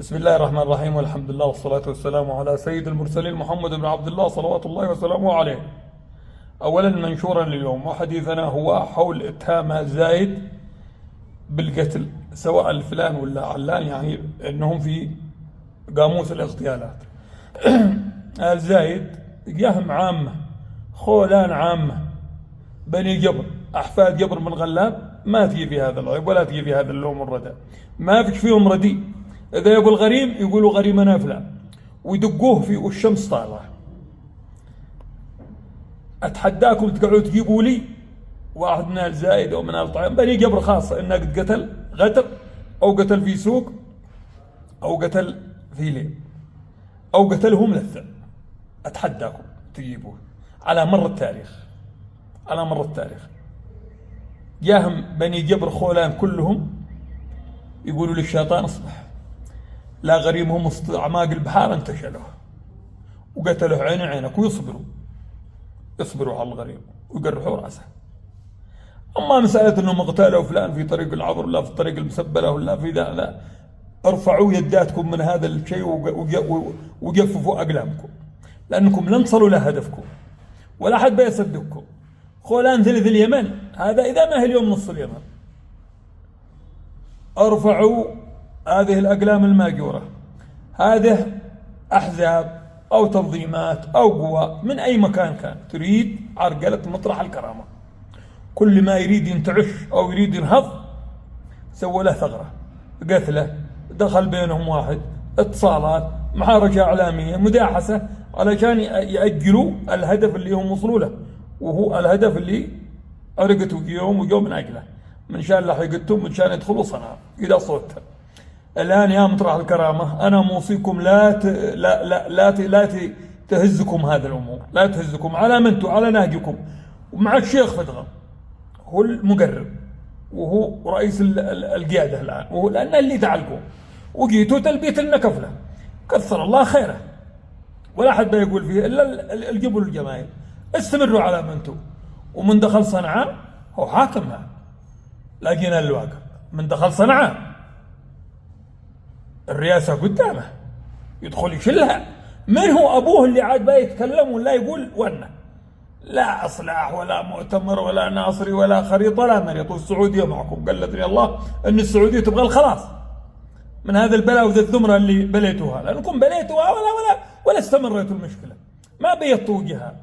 بسم الله الرحمن الرحيم، والحمد لله والصلاة والسلام على سيد المرسلين محمد بن عبد الله صلوات الله وسلامه عليه. أولا منشورا لليوم، وحديثنا هو حول اتهام آل زايد بالقتل، سواء الفلان ولا علان، يعني أنهم في قاموس الاغتيالات. آل زايد جهم عامة، خولان عامة، بني جبر، أحفاد جبر بن غلاب، ما تجي في هذا العيب ولا تجي في هذا اللوم والردى، ما فيش فيهم رديء. إذا يبغوا الغريم يقولوا غريمنا فلان ويدقوه في والشمس طالعة. أتحداكم تقعدوا تجيبوا لي واحد من آل زايد أو من آل طعيم بني جبر خاصة إنه قد قتل غدر، أو قتل في سوق، أو قتل في ليل، أو قتلهم لثة. أتحداكم تجيبوه على مر التاريخ، على مر التاريخ. جاهم بني جبر خولان كلهم يقولوا للشيطان اصبح، لا غريمهم وسط أعماق البحار انتشلوه وقتلوه عين عينك، يصبروا على الغريم ويقرحوا راسه. أما مسألة أنهم اغتالوا فلان في طريق العبر ولا في طريق المسبلة ولا في ذا، لا، ارفعوا يداتكم من هذا الشيء وجففوا أقلامكم، لأنكم لن تصلوا لهدفكم ولا حد بيصدقكم. خولان ثلث اليمن، هذا إذا ما هي اليوم نص اليمن. ارفعوا هذه الأقلام الماجورة. هذه أحزاب أو تنظيمات أو قوى من أي مكان كان تريد عرقلة مطرح الكرامة. كل ما يريد ينتعش أو يريد ينهض سوى له ثغرة، قتله، دخل بينهم واحد، اتصالات، محارجة إعلامية، مداحسة، علشان يأجلوا الهدف اللي هم وصلوا له، وهو الهدف اللي عرقتوا يوم وجو من أجله، من شان لحقتهم، من شان يدخلوا صنعاء إلى صوتها. الآن يا مطرح الكرامة، أنا موصيكم لا تهزكم هذه الأمور، لا تهزكم على منتو، على نهجكم. ومع الشيخ فدغم هو المقرب وهو رئيس القيادة الآن، وهو لأن اللي تعلقوا وجيتوا تلبية لنا كفلة، كثر الله خيره، ولا حد بيقول فيه إلا الجبل الجماهير. استمروا على منتو، ومن دخل صنعاء هو حاكمها، لقينا الواقع. من دخل صنعاء الرئاسة قدامه، يدخل يشلها. من هو أبوه اللي عاد بقى يتكلم ولا يقول ونه؟ لا إصلاح ولا مؤتمر ولا ناصري ولا خريطة ولا مريط، والسعودية معكم. قالتني الله أن السعودية تبغى الخلاص من هذا البلاء وذا الذمرة اللي بليتوها، لأنكم بليتوها ولا استمريتوا المشكلة، ما بيضتوا وجهها.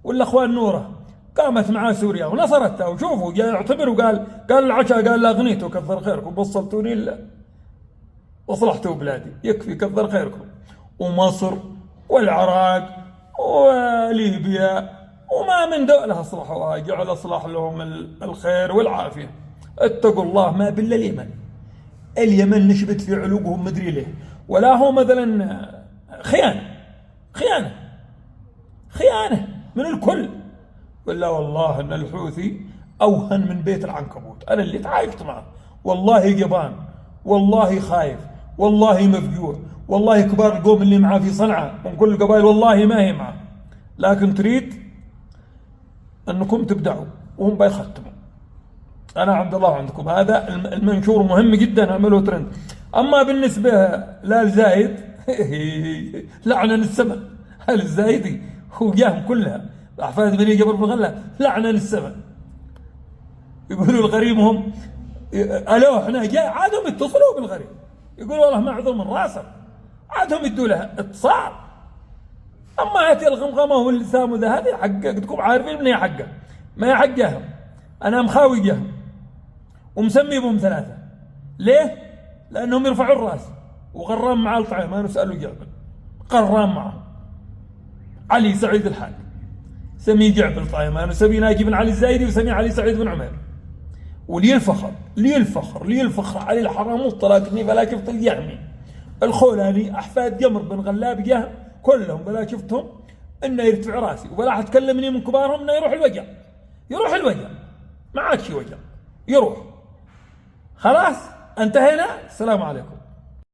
والأخوان نوره قامت مع سوريا ونصرتها، وشوفوا جاء يعتبر وقال العشاء، قال لا أغنيتوا كثر خيركم، وصلتوني وصلحتوا بلادي، يكفي كثر خيركم. ومصر والعراق وليبيا وما من دولة أصلحوها، جعل أصلح لهم الخير والعافية. اتقوا الله، ما بالله اليمن نشبت في علوقهم مدري ليه، ولا هو مثلا خيانة من الكل، ولا والله أن الحوثي أوهن من بيت العنكبوت. أنا اللي تعايشت معه، والله جبان، والله خايف، والله مفجوع، والله كبار القوم اللي معاه في صنعاء من كل القبائل والله ما هي معه، لكن تريد أنكم تبدعوا وهم بيختموا. أنا عبد الله عندكم. هذا المنشور مهم جدا، اعملوا ترند. أما بالنسبة لآل زايد لعنة للسماء. آل زايدي هو جاهم كلها أحفاد بني جبر بن غلاب، لعنة للسماء. يقولوا الغريم هم ألو احنا جاي، عادهم يتصلوا بالغريم، يقولوا والله معذور من راسه، عادهم يدوا له اتصال. أما هاتي الغمغمة واللسام وذا، هذه حقتكم، عارفين من هي حقه، ما هي حقهم. أنا مخاوي جهم ومسمي بهم ثلاثة. ليه؟ لأنهم يرفعوا الرأس. وغرام مع الطعيم، أنا نسأله جعبل، غرام معه علي سعيد الحاج، سمي جعبل طعيم، أنا سمي ناجي بن علي الزايدي، وسمي علي سعيد بن عمير. ولي الفخر علي الحراموط، طلعتني بلا شفت الجهمي الخولاني، أحفاد جمر بن غلاب جهم كلهم بلا شفتهم إنه يرتفع راسي، ولا حد كلمني من كبارهم إنه يروح الوجع، ما عاد شي وجع، يروح. خلاص انتهينا، السلام عليكم.